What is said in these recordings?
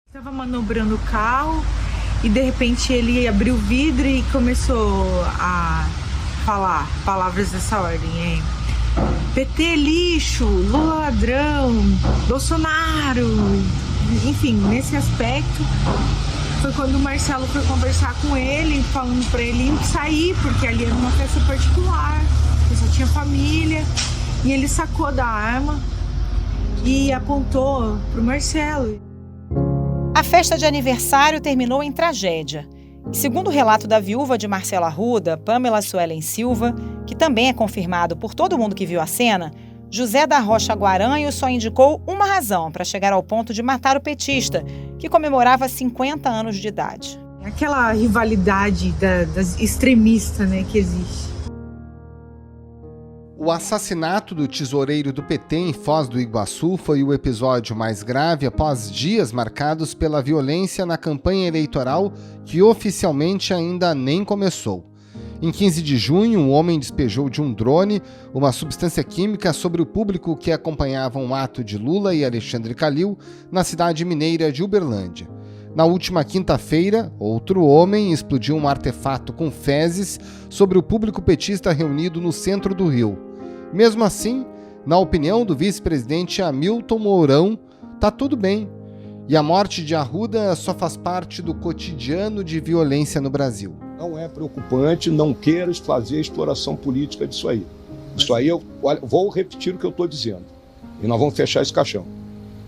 Estava manobrando o carro e de repente ele abriu o vidro e começou a falar palavras dessa ordem. PT lixo, Lula ladrão, Bolsonaro. Enfim, nesse aspecto foi quando o Marcelo foi conversar com ele, falando para ele sair, porque ali era uma festa particular, que só tinha família. E ele sacou da arma e apontou pro Marcelo. A festa de aniversário terminou em tragédia. Segundo o relato da viúva de Marcelo Arruda, Pamela Suelen Silva, que também é confirmado por todo mundo que viu a cena, José da Rocha Guaranho só indicou uma razão para chegar ao ponto de matar o petista, que comemorava 50 anos de idade. Aquela rivalidade das extremistas, que existe. O assassinato do tesoureiro do PT em Foz do Iguaçu foi o episódio mais grave após dias marcados pela violência na campanha eleitoral que oficialmente ainda nem começou. Em 15 de junho, um homem despejou de um drone uma substância química sobre o público que acompanhava um ato de Lula e Alexandre Calil na cidade mineira de Uberlândia. Na última quinta-feira, outro homem explodiu um artefato com fezes sobre o público petista reunido no centro do Rio. Mesmo assim, na opinião do vice-presidente Hamilton Mourão, tá tudo bem. E a morte de Arruda só faz parte do cotidiano de violência no Brasil. Não é preocupante, não queira fazer exploração política disso aí. Isso aí, vou repetir o que eu estou dizendo. E nós vamos fechar esse caixão.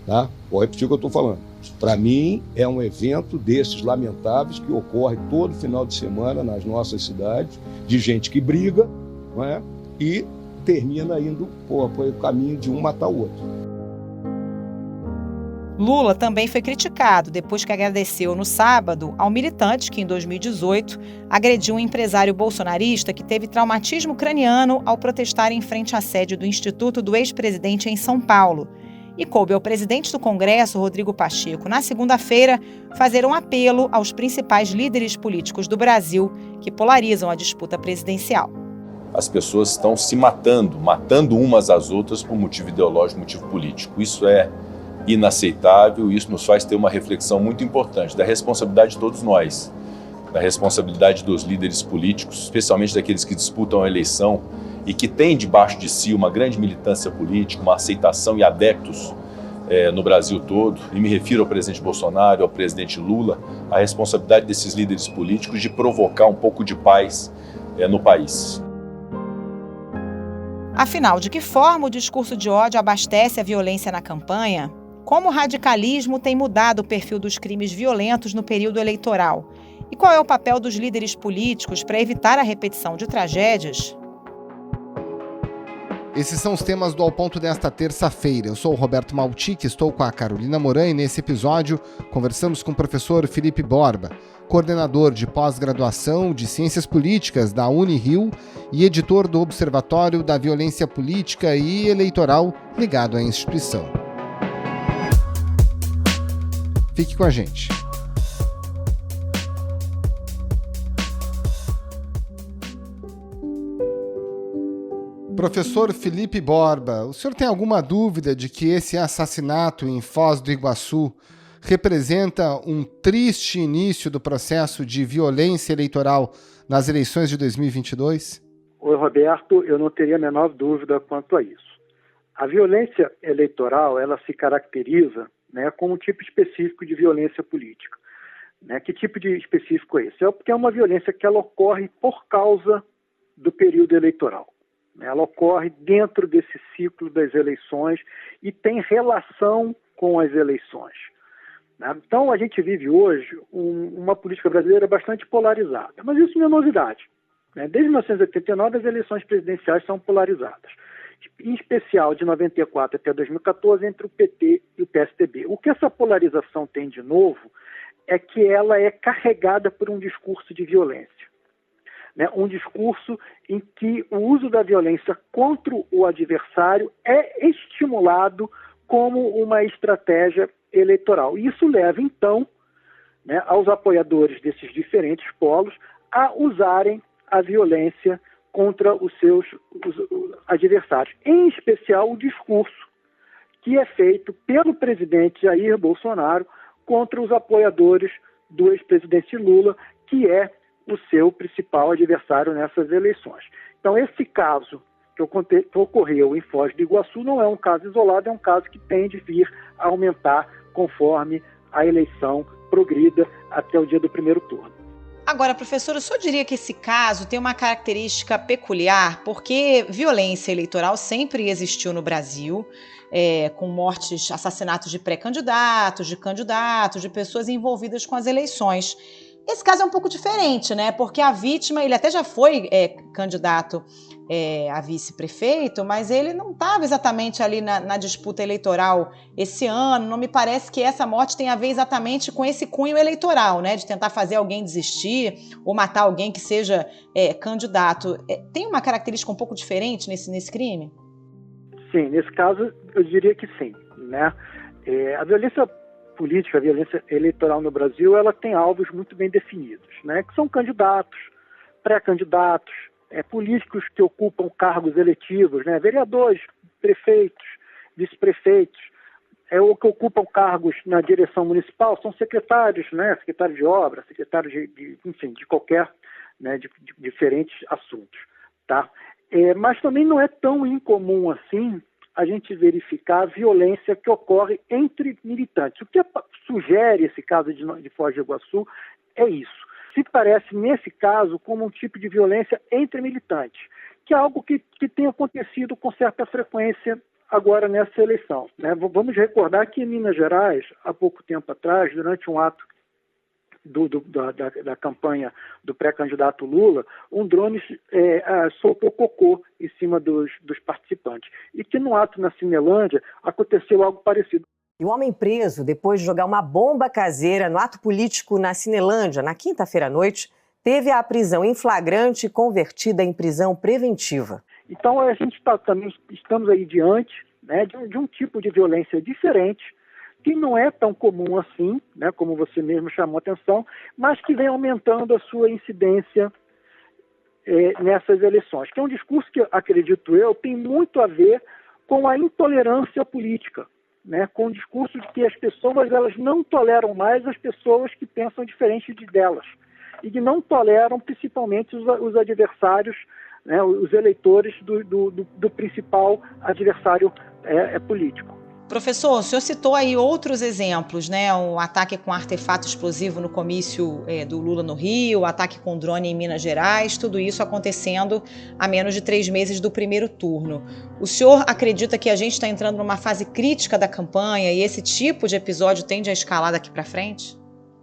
Tá? Vou repetir o que eu estou falando. Para mim, é um evento desses lamentáveis que ocorre todo final de semana nas nossas cidades, de gente que briga, não é? E termina indo por o caminho de um matar o outro. Lula também foi criticado depois que agradeceu no sábado ao militante que, em 2018, agrediu um empresário bolsonarista que teve traumatismo craniano ao protestar em frente à sede do Instituto do Ex-Presidente em São Paulo. E coube ao presidente do Congresso, Rodrigo Pacheco, na segunda-feira, fazer um apelo aos principais líderes políticos do Brasil que polarizam a disputa presidencial. As pessoas estão se matando umas às outras por motivo ideológico, motivo político. Isso é inaceitável e isso nos faz ter uma reflexão muito importante da responsabilidade de todos nós, da responsabilidade dos líderes políticos, especialmente daqueles que disputam a eleição e que têm debaixo de si uma grande militância política, uma aceitação e adeptos no Brasil todo, e me refiro ao presidente Bolsonaro, ao presidente Lula, a responsabilidade desses líderes políticos de provocar um pouco de paz no país. Afinal, de que forma o discurso de ódio abastece a violência na campanha? Como o radicalismo tem mudado o perfil dos crimes violentos no período eleitoral? E qual é o papel dos líderes políticos para evitar a repetição de tragédias? Esses são os temas do Ao Ponto desta terça-feira. Eu sou o Roberto Maltic, estou com a Carolina Moran e nesse episódio conversamos com o professor Felipe Borba, coordenador de pós-graduação de Ciências Políticas da Unirio e editor do Observatório da Violência Política e Eleitoral ligado à instituição. Fique com a gente. Professor Felipe Borba, o senhor tem alguma dúvida de que esse assassinato em Foz do Iguaçu representa um triste início do processo de violência eleitoral nas eleições de 2022? Oi, Roberto, eu não teria a menor dúvida quanto a isso. A violência eleitoral, ela se caracteriza, como um tipo específico de violência política. Que tipo de específico é esse? É porque é uma violência que ela ocorre por causa do período eleitoral. Ela ocorre dentro desse ciclo das eleições e tem relação com as eleições. Então, a gente vive hoje uma política brasileira bastante polarizada, mas isso não é novidade. Desde 1989, as eleições presidenciais são polarizadas, em especial de 94 até 2014, entre o PT e o PSDB. O que essa polarização tem de novo é que ela é carregada por um discurso de violência. Um discurso em que o uso da violência contra o adversário é estimulado como uma estratégia eleitoral. E isso leva, então, aos apoiadores desses diferentes polos a usarem a violência contra os seus adversários, em especial o discurso que é feito pelo presidente Jair Bolsonaro contra os apoiadores do ex-presidente Lula, que é o seu principal adversário nessas eleições. Então, esse caso que ocorreu em Foz do Iguaçu não é um caso isolado, é um caso que tende a vir a aumentar conforme a eleição progrida até o dia do primeiro turno. Agora, professor, o senhor diria que esse caso tem uma característica peculiar, porque violência eleitoral sempre existiu no Brasil, com mortes, assassinatos de pré-candidatos, de candidatos, de pessoas envolvidas com as eleições. Esse caso é um pouco diferente, né? Porque a vítima, ele até já foi candidato a vice-prefeito, mas ele não estava exatamente ali na disputa eleitoral esse ano. Não me parece que essa morte tenha a ver exatamente com esse cunho eleitoral, né? De tentar fazer alguém desistir ou matar alguém que seja candidato. Tem uma característica um pouco diferente nesse crime? Sim, nesse caso eu diria que sim, né? A violência política, a violência eleitoral no Brasil, ela tem alvos muito bem definidos, né? Que são candidatos, pré-candidatos, políticos que ocupam cargos eletivos, né? Vereadores, prefeitos, vice-prefeitos, ou que ocupam cargos na direção municipal, são secretários, né? Secretário de obra, secretário enfim, de qualquer, né? de diferentes assuntos, tá? Mas também não é tão incomum assim a gente verificar a violência que ocorre entre militantes. O que sugere esse caso de Foz do Iguaçu é isso. Se parece, nesse caso, como um tipo de violência entre militantes, que é algo que tem acontecido com certa frequência agora nessa eleição, né? Vamos recordar que em Minas Gerais, há pouco tempo atrás, durante um ato da campanha do pré-candidato Lula, um drone soltou cocô em cima dos participantes. E que no ato na Cinelândia aconteceu algo parecido. E o homem preso, depois de jogar uma bomba caseira no ato político na Cinelândia, na quinta-feira à noite, teve a prisão em flagrante convertida em prisão preventiva. Então a gente também estamos aí diante, né, de um tipo de violência diferente, que não é tão comum assim, né, como você mesmo chamou a atenção, mas que vem aumentando a sua incidência nessas eleições, que é um discurso que, acredito eu, tem muito a ver com a intolerância política, né, com o discurso de que as pessoas elas não toleram mais as pessoas que pensam diferente delas, e que não toleram principalmente os adversários, né, os eleitores do principal adversário político. Professor, o senhor citou aí outros exemplos, né? O ataque com artefato explosivo no comício do Lula no Rio, o ataque com drone em Minas Gerais, tudo isso acontecendo a menos de 3 meses do primeiro turno. O senhor acredita que a gente está entrando numa fase crítica da campanha e esse tipo de episódio tende a escalar daqui para frente?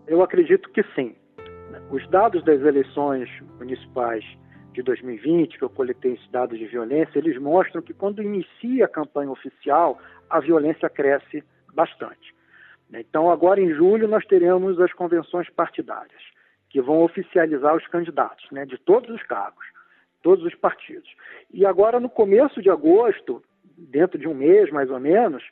Eu acredito que sim. Os dados das eleições municipais de 2020, que eu coletei esses dados de violência, eles mostram que quando inicia a campanha oficial, a violência cresce bastante. Então, agora em julho, nós teremos as convenções partidárias, que vão oficializar os candidatos, né, de todos os cargos, todos os partidos. E agora, no começo de agosto, dentro de um mês mais ou menos,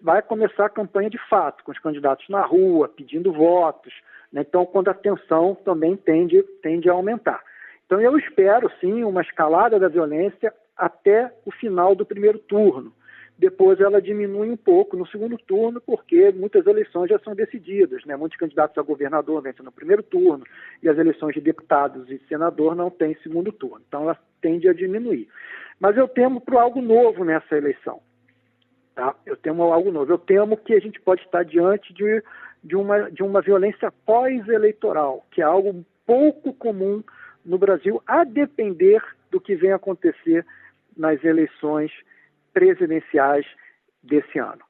vai começar a campanha de fato, com os candidatos na rua, pedindo votos, né? Então, quando a tensão também tende a aumentar. Então, eu espero, sim, uma escalada da violência até o final do primeiro turno. Depois ela diminui um pouco no segundo turno, porque muitas eleições já são decididas, né? Muitos candidatos a governador vencem no primeiro turno, e as eleições de deputados e senador não têm segundo turno. Então ela tende a diminuir. Mas eu temo por algo novo nessa eleição. Tá? Eu temo algo novo. Eu temo que a gente pode estar diante de uma violência pós-eleitoral, que é algo pouco comum no Brasil, a depender do que vem acontecer nas eleições presidenciais desse ano.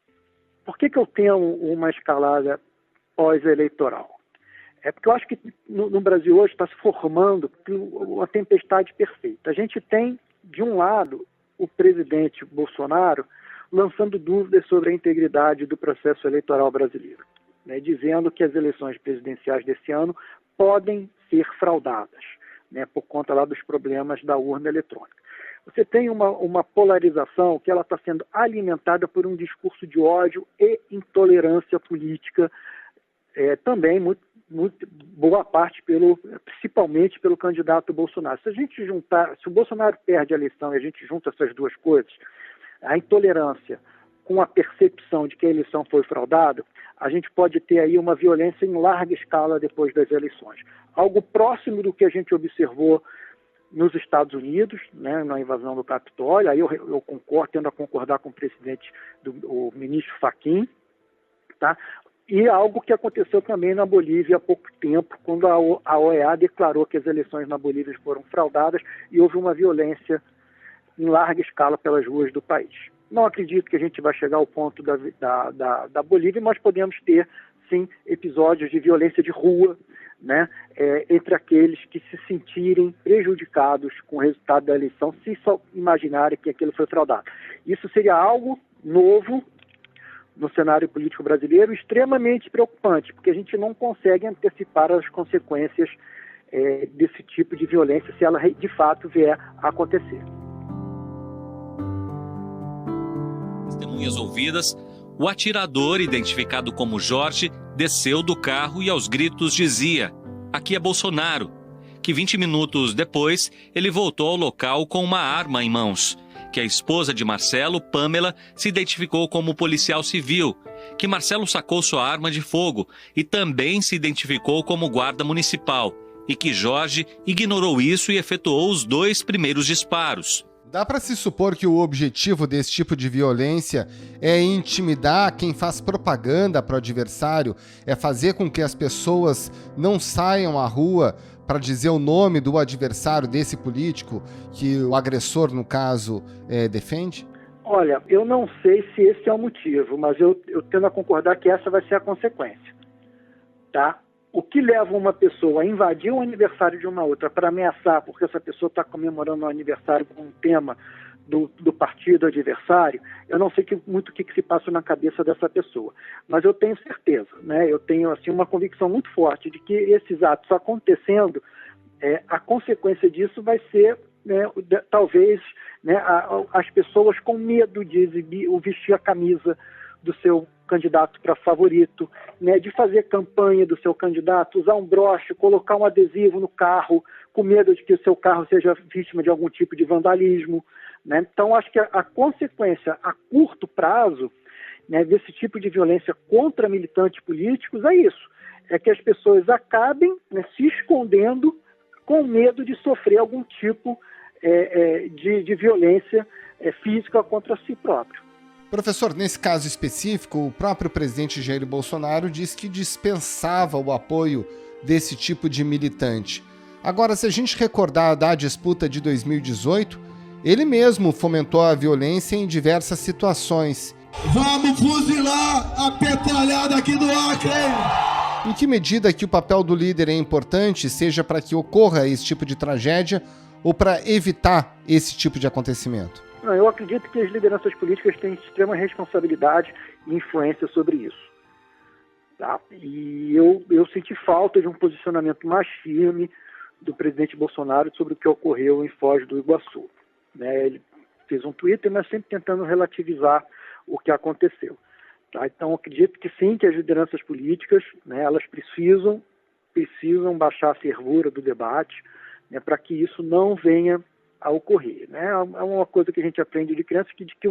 Por que eu temo uma escalada pós-eleitoral? É porque eu acho que no Brasil hoje está se formando uma tempestade perfeita. A gente tem, de um lado, o presidente Bolsonaro lançando dúvidas sobre a integridade do processo eleitoral brasileiro, né, dizendo que as eleições presidenciais desse ano podem ser fraudadas, né, por conta lá dos problemas da urna eletrônica. Você tem uma polarização que ela está sendo alimentada por um discurso de ódio e intolerância política, também muito boa parte principalmente pelo candidato Bolsonaro. Se o Bolsonaro perde a eleição e a gente junta essas duas coisas, a intolerância com a percepção de que a eleição foi fraudada, a gente pode ter aí uma violência em larga escala depois das eleições. Algo próximo do que a gente observou nos Estados Unidos, né, na invasão do Capitólio. Aí eu concordo, tendo a concordar com o presidente, o ministro Fachin, tá? E algo que aconteceu também na Bolívia há pouco tempo, quando a OEA declarou que as eleições na Bolívia foram fraudadas e houve uma violência em larga escala pelas ruas do país. Não acredito que a gente vai chegar ao ponto da Bolívia, mas podemos ter, sim, episódios de violência de rua, né, entre aqueles que se sentirem prejudicados com o resultado da eleição, se só imaginarem que aquilo foi fraudado. Isso seria algo novo no cenário político brasileiro, extremamente preocupante, porque a gente não consegue antecipar as consequências desse tipo de violência, se ela de fato vier a acontecer. Testemunhas ouvidas, o atirador, identificado como Jorge, desceu do carro e aos gritos dizia: "Aqui é Bolsonaro", que 20 minutos depois ele voltou ao local com uma arma em mãos, que a esposa de Marcelo, Pamela, se identificou como policial civil, que Marcelo sacou sua arma de fogo e também se identificou como guarda municipal, e que Jorge ignorou isso e efetuou os 2 primeiros disparos. Dá para se supor que o objetivo desse tipo de violência é intimidar quem faz propaganda para o adversário, é fazer com que as pessoas não saiam à rua para dizer o nome do adversário desse político que o agressor, no caso, defende? Olha, eu não sei se esse é o motivo, mas eu tendo a concordar que essa vai ser a consequência, tá? O que leva uma pessoa a invadir o aniversário de uma outra para ameaçar, porque essa pessoa está comemorando o aniversário com um tema do partido adversário, eu não sei muito o que se passa na cabeça dessa pessoa. Mas eu tenho certeza, né? Eu tenho assim, uma convicção muito forte de que esses atos acontecendo, a consequência disso vai ser, né, talvez, né, as pessoas com medo de exibir ou vestir a camisa do seu candidato para favorito, né, de fazer campanha do seu candidato, usar um broche, colocar um adesivo no carro, com medo de que o seu carro seja vítima de algum tipo de vandalismo, né? Então, acho que a consequência a curto prazo, né, desse tipo de violência contra militantes políticos é isso, é que as pessoas acabem, né, se escondendo com medo de sofrer algum tipo de violência física contra si próprio. Professor, nesse caso específico, o próprio presidente Jair Bolsonaro disse que dispensava o apoio desse tipo de militante. Agora, se a gente recordar da disputa de 2018, ele mesmo fomentou a violência em diversas situações. Vamos fuzilar a petralhada aqui do Acre! Em que medida que o papel do líder é importante, seja para que ocorra esse tipo de tragédia ou para evitar esse tipo de acontecimento? Não, eu acredito que as lideranças políticas têm extrema responsabilidade e influência sobre isso. Tá? E eu senti falta de um posicionamento mais firme do presidente Bolsonaro sobre o que ocorreu em Foz do Iguaçu. Né? Ele fez um Twitter, mas sempre tentando relativizar o que aconteceu. Tá? Então, acredito que sim, que as lideranças políticas, né, elas precisam baixar a fervura do debate, né, para que isso não venha a ocorrer. Né? É uma coisa que a gente aprende de criança, de que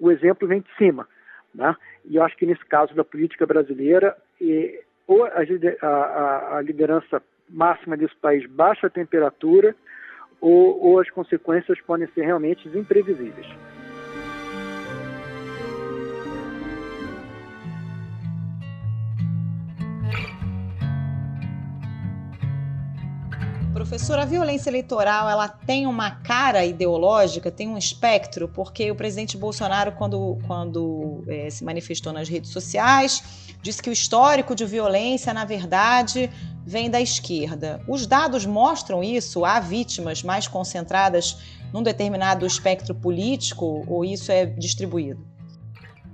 o exemplo vem de cima. Né? E eu acho que nesse caso da política brasileira, ou a liderança máxima desse país baixa a temperatura, ou as consequências podem ser realmente imprevisíveis. Professor, a violência eleitoral, ela tem uma cara ideológica, tem um espectro, porque o presidente Bolsonaro, quando se manifestou nas redes sociais, disse que o histórico de violência, na verdade, vem da esquerda. Os dados mostram isso? Há vítimas mais concentradas num determinado espectro político ou isso é distribuído?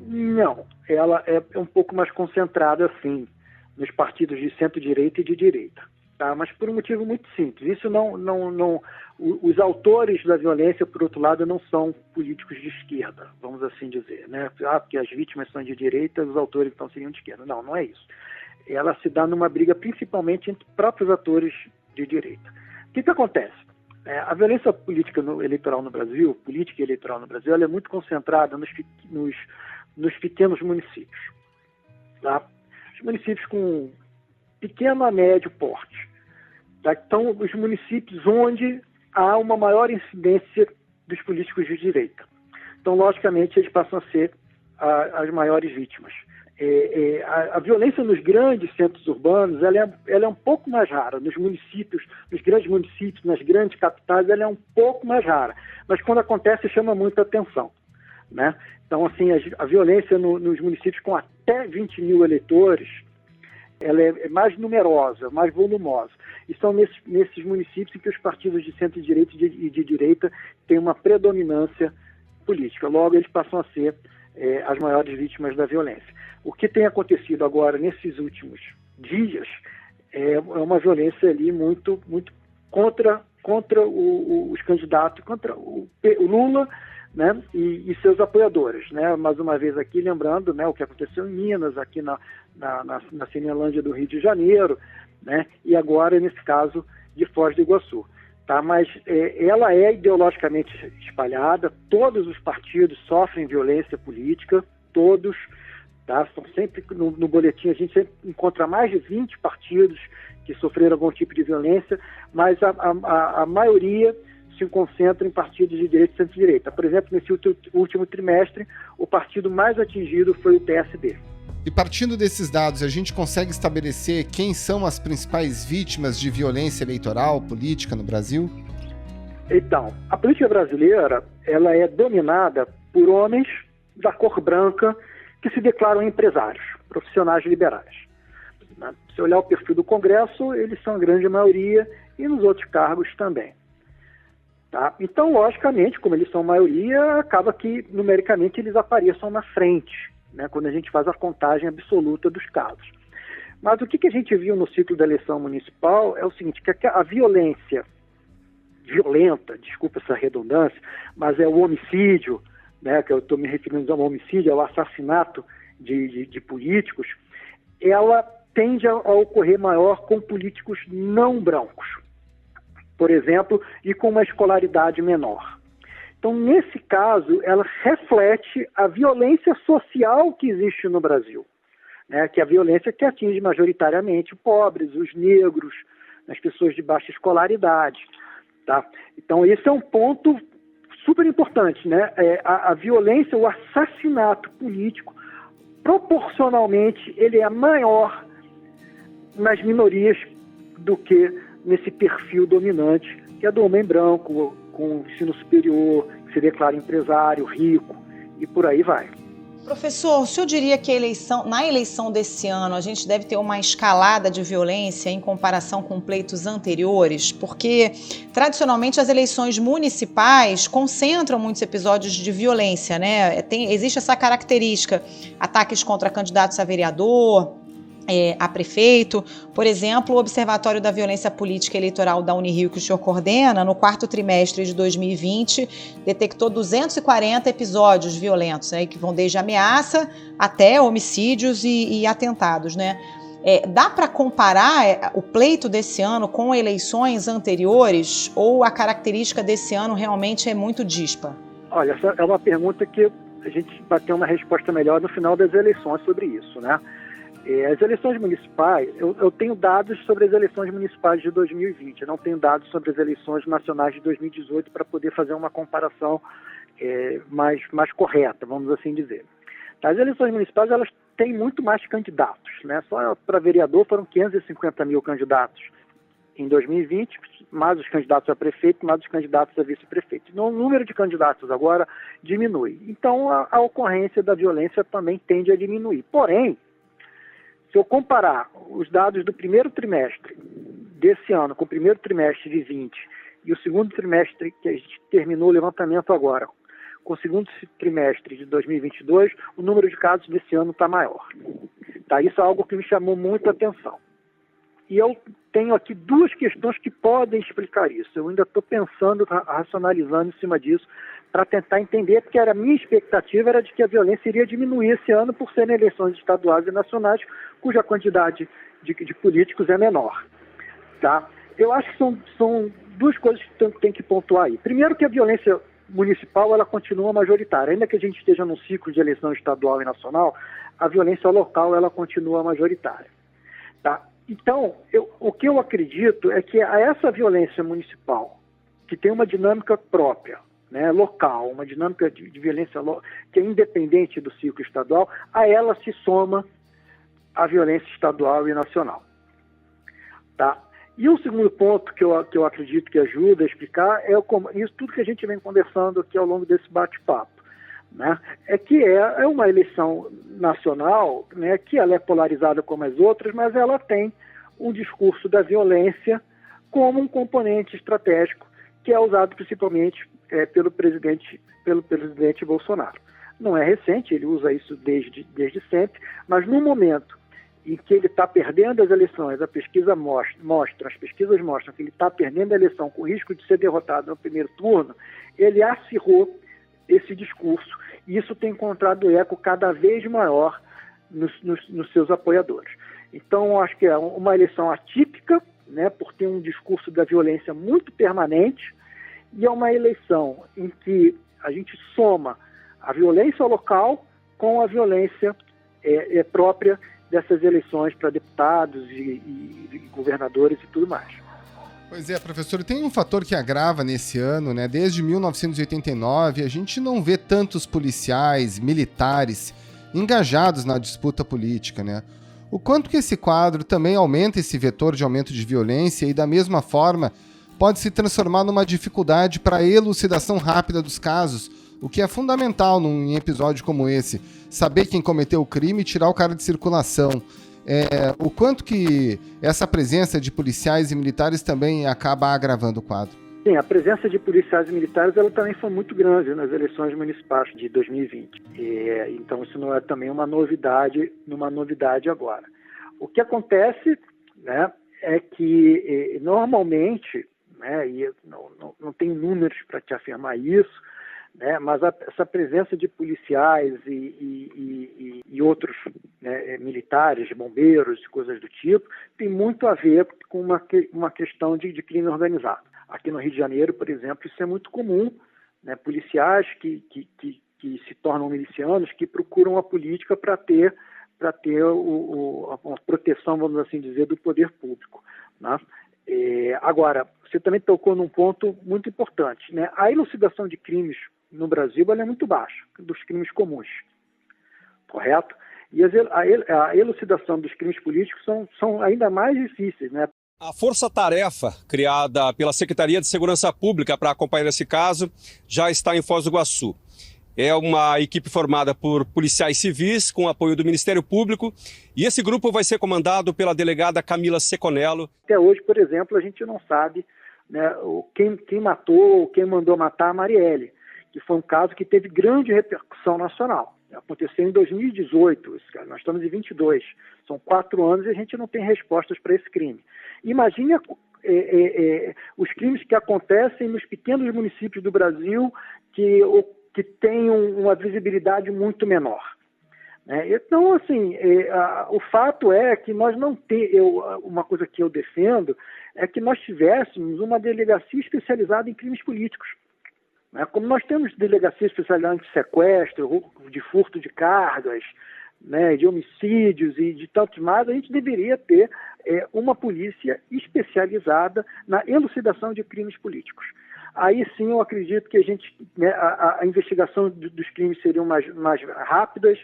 Não, ela é um pouco mais concentrada, sim, nos partidos de centro-direita e de direita. Tá, mas por um motivo muito simples. Isso os autores da violência, por outro lado, não são políticos de esquerda, vamos assim dizer, né? Porque as vítimas são de direita, os autores então seriam de esquerda. Não é isso. Ela se dá numa briga principalmente entre próprios atores de direita. O que acontece? A violência política eleitoral no Brasil, ela é muito concentrada nos nos pequenos municípios. Tá? Os municípios com pequeno a médio porte. Tá? Então, os municípios onde há uma maior incidência dos políticos de direita. Então, logicamente, eles passam a ser as maiores vítimas. A violência nos grandes centros urbanos ela é um pouco mais rara. Nos municípios, nos grandes municípios, nas grandes capitais, ela é um pouco mais rara. Mas quando acontece, chama muita atenção. Né? Então, assim, a violência nos municípios com até 20 mil eleitores, ela é mais numerosa, mais volumosa. E são nesses municípios em que os partidos de centro-direita e de direita têm uma predominância política. Logo, eles passam a ser as maiores vítimas da violência. O que tem acontecido agora, nesses últimos dias, é uma violência ali muito, muito contra os candidatos, contra o Lula, né, e seus apoiadores. Né? Mais uma vez aqui, lembrando, né, o que aconteceu em Minas, aqui na Cinelândia do Rio de Janeiro, né, e agora, nesse caso, de Foz do Iguaçu. Tá? Mas ela é ideologicamente espalhada, todos os partidos sofrem violência política, todos. Tá? São sempre, no boletim, a gente sempre encontra mais de 20 partidos que sofreram algum tipo de violência, mas a maioria se concentra em partidos de direita e centro-direita. Por exemplo, nesse último trimestre, o partido mais atingido foi o PSD. E partindo desses dados, a gente consegue estabelecer quem são as principais vítimas de violência eleitoral, política no Brasil? Então, a política brasileira ela é dominada por homens da cor branca que se declaram empresários, profissionais liberais. Se olhar o perfil do Congresso, eles são a grande maioria e nos outros cargos também. Tá? Então, logicamente, como eles são maioria, acaba que, numericamente, eles apareçam na frente, né, quando a gente faz a contagem absoluta dos casos. Mas o que a gente viu no ciclo da eleição municipal é o seguinte, que a violência violenta, desculpa essa redundância, mas é o homicídio, né, que eu estou me referindo ao homicídio, ao assassinato de políticos, ela tende a ocorrer maior com políticos não brancos, por exemplo, e com uma escolaridade menor. Então, nesse caso, ela reflete a violência social que existe no Brasil, né, que é a violência que atinge majoritariamente os pobres, os negros, as pessoas de baixa escolaridade. Tá? Então, esse é um ponto super importante, né? A violência, o assassinato político, proporcionalmente, ele é maior nas minorias do que nesse perfil dominante, que é do homem branco, com ensino superior, que se declara empresário, rico, e por aí vai. Professor, o senhor diria que na eleição desse ano a gente deve ter uma escalada de violência em comparação com pleitos anteriores? Porque, tradicionalmente, as eleições municipais concentram muitos episódios de violência, né? Existe essa característica, ataques contra candidatos a vereador, a prefeito. Por exemplo, o Observatório da Violência Política Eleitoral da Unirio, que o senhor coordena, no 4º trimestre de 2020, detectou 240 episódios violentos, né, que vão desde ameaça até homicídios e atentados, né? Dá para comparar o pleito desse ano com eleições anteriores, ou a característica desse ano realmente é muito díspara? Olha, essa é uma pergunta que a gente vai ter uma resposta melhor no final das eleições sobre isso, né? As eleições municipais, eu tenho dados sobre as eleições municipais de 2020, eu não tenho dados sobre as eleições nacionais de 2018 para poder fazer uma comparação mais correta, vamos assim dizer. As eleições municipais, elas têm muito mais candidatos, né? Só para vereador foram 550 mil candidatos em 2020, mais os candidatos a prefeito, mais os candidatos a vice-prefeito. Então, o número de candidatos agora diminui. Então, a ocorrência da violência também tende a diminuir. Porém, se eu comparar os dados do primeiro trimestre desse ano com o primeiro trimestre de 20 e o segundo trimestre que a gente terminou o levantamento agora, com o segundo trimestre de 2022, o número de casos desse ano está maior. Tá? Isso é algo que me chamou muito a atenção. E eu tenho aqui duas questões que podem explicar isso. Eu ainda estou pensando, racionalizando em cima disso, para tentar entender, porque a minha expectativa era de que a violência iria diminuir esse ano por serem eleições estaduais e nacionais, cuja quantidade de políticos é menor. Tá? Eu acho que são duas coisas que tem que pontuar aí. Primeiro, que a violência municipal ela continua majoritária. Ainda que a gente esteja num ciclo de eleição estadual e nacional, a violência local ela continua majoritária. Tá? Então, o que eu acredito é que essa violência municipal, que tem uma dinâmica própria, né, local, uma dinâmica de violência que é independente do ciclo estadual, a ela se soma a violência estadual e nacional. Tá? E o segundo ponto que eu acredito que ajuda a explicar é isso tudo que a gente vem conversando aqui ao longo desse bate-papo, né? É que é uma eleição nacional, né, que ela é polarizada como as outras, mas ela tem um discurso da violência como um componente estratégico que é usado principalmente pelo presidente Bolsonaro. Não é recente, ele usa isso desde sempre, mas no momento em que ele está perdendo as eleições, as pesquisas mostram que ele está perdendo a eleição com risco de ser derrotado no primeiro turno, ele acirrou esse discurso, e isso tem encontrado eco cada vez maior nos seus apoiadores. Então, eu acho que é uma eleição atípica, né, por ter um discurso da violência muito permanente, e é uma eleição em que a gente soma a violência local com a violência própria dessas eleições para deputados e governadores e tudo mais. Pois é, professor, tem um fator que agrava nesse ano, né? Desde 1989, a gente não vê tantos policiais, militares engajados na disputa política, né? O quanto que esse quadro também aumenta esse vetor de aumento de violência e, da mesma forma, pode se transformar numa dificuldade para a elucidação rápida dos casos, o que é fundamental num episódio como esse, saber quem cometeu o crime e tirar o cara de circulação. O quanto que essa presença de policiais e militares também acaba agravando o quadro? Sim, a presença de policiais e militares ela também foi muito grande nas eleições municipais de 2020. Então isso não é também uma novidade agora. O que acontece, né, é que normalmente, né, e não tenho números para te afirmar isso, né, mas essa presença de policiais e outros, né, militares, bombeiros, coisas do tipo, tem muito a ver com uma questão de crime organizado. Aqui no Rio de Janeiro, por exemplo, isso é muito comum, né, policiais que se tornam milicianos, que procuram a política para ter a proteção, vamos assim dizer, do poder público, né? Agora, você também tocou num ponto muito importante, né? A elucidação de crimes no Brasil ela é muito baixa, dos crimes comuns, correto? E a elucidação dos crimes políticos são ainda mais difíceis, né? A força-tarefa criada pela Secretaria de Segurança Pública para acompanhar esse caso já está em Foz do Iguaçu. É uma equipe formada por policiais civis com apoio do Ministério Público e esse grupo vai ser comandado pela delegada Camila Seconello. Até hoje, por exemplo, a gente não sabe, né, quem matou ou quem mandou matar a Marielle, que foi um caso que teve grande repercussão nacional. Aconteceu em 2018, nós estamos em 22, são 4 anos e a gente não tem respostas para esse crime. Imagine os crimes que acontecem nos pequenos municípios do Brasil que têm uma visibilidade muito menor. Então, assim, o fato é que nós não temos, uma coisa que eu defendo, é que nós tivéssemos uma delegacia especializada em crimes políticos. Como nós temos delegacias especializadas de sequestro, de furto de cargas, né, de homicídios e de tantos mais, a gente deveria ter uma polícia especializada na elucidação de crimes políticos. Aí sim eu acredito que a investigação dos crimes seriam mais rápidas,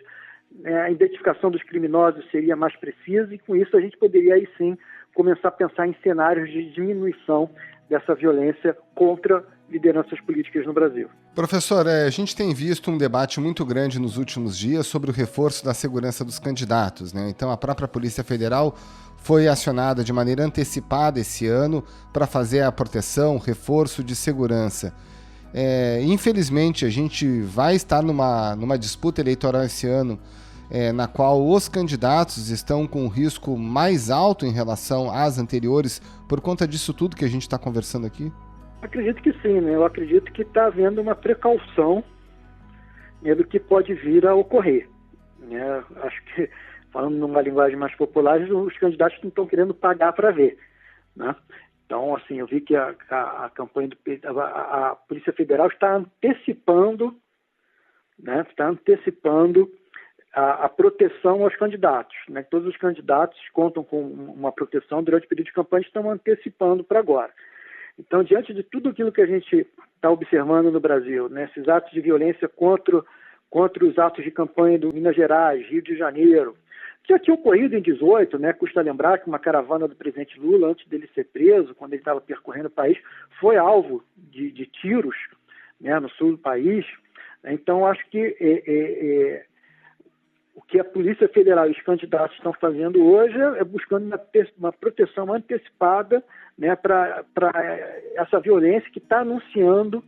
a identificação dos criminosos seria mais precisa e com isso a gente poderia aí sim começar a pensar em cenários de diminuição dessa violência contra lideranças políticas no Brasil. Professor, a gente tem visto um debate muito grande nos últimos dias sobre o reforço da segurança dos candidatos, né? Então a própria Polícia Federal foi acionada de maneira antecipada esse ano para fazer a proteção, reforço de segurança. Infelizmente, a gente vai estar numa disputa eleitoral esse ano na qual os candidatos estão com um risco mais alto em relação às anteriores, por conta disso tudo que a gente está conversando aqui? Acredito que sim, né? Eu acredito que está havendo uma precaução, né, do que pode vir a ocorrer. Né? Acho que, falando numa linguagem mais popular, os candidatos não estão querendo pagar para ver. Né? Então, assim, eu vi que a campanha a Polícia Federal está antecipando, né, a proteção aos candidatos, né? Todos os candidatos contam com uma proteção durante o período de campanha e estão antecipando para agora. Então, diante de tudo aquilo que a gente está observando no Brasil, né, esses atos de violência contra os atos de campanha do Minas Gerais, Rio de Janeiro, que já tinha ocorrido em 2018, né? Custa lembrar que uma caravana do presidente Lula, antes dele ser preso, quando ele estava percorrendo o país, foi alvo de tiros, né, no sul do país. Então, acho que o que a Polícia Federal e os candidatos estão fazendo hoje é buscando uma proteção antecipada, né, para essa violência que está anunciando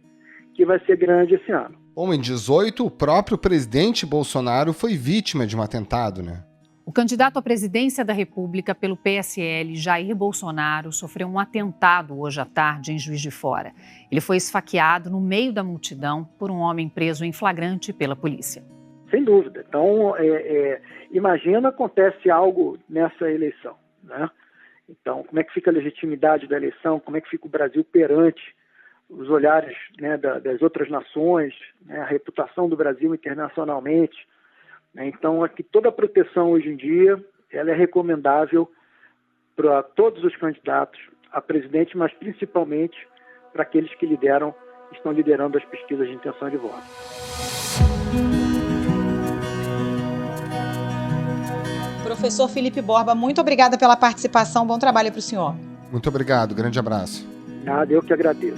que vai ser grande esse ano. Bom, em 2018, o próprio presidente Bolsonaro foi vítima de um atentado, né? O candidato à presidência da República pelo PSL, Jair Bolsonaro, sofreu um atentado hoje à tarde em Juiz de Fora. Ele foi esfaqueado no meio da multidão por um homem preso em flagrante pela polícia. Sem dúvida. Então, imagina acontece algo nessa eleição, né? Então, como é que fica a legitimidade da eleição? Como é que fica o Brasil perante os olhares, né, das outras nações, né, a reputação do Brasil internacionalmente? Então, aqui toda a proteção hoje em dia ela é recomendável para todos os candidatos a presidente, mas principalmente para aqueles que estão liderando as pesquisas de intenção de voto. Professor Felipe Borba, muito obrigada pela participação. Bom trabalho para o senhor. Muito obrigado. Grande abraço. Nada, eu que agradeço.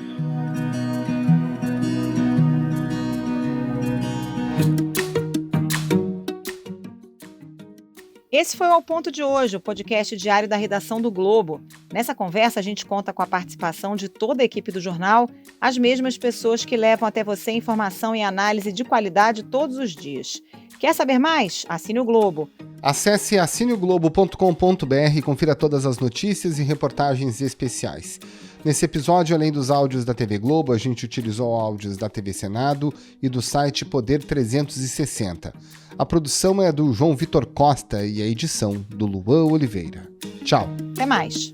Esse foi o Ao Ponto de hoje, o podcast diário da redação do Globo. Nessa conversa, a gente conta com a participação de toda a equipe do jornal, as mesmas pessoas que levam até você informação e análise de qualidade todos os dias. Quer saber mais? Assine o Globo. Acesse assineoglobo.com.br e confira todas as notícias e reportagens especiais. Nesse episódio, além dos áudios da TV Globo, a gente utilizou áudios da TV Senado e do site Poder 360. A produção é do João Vitor Costa e a edição do Luan Oliveira. Tchau. Até mais.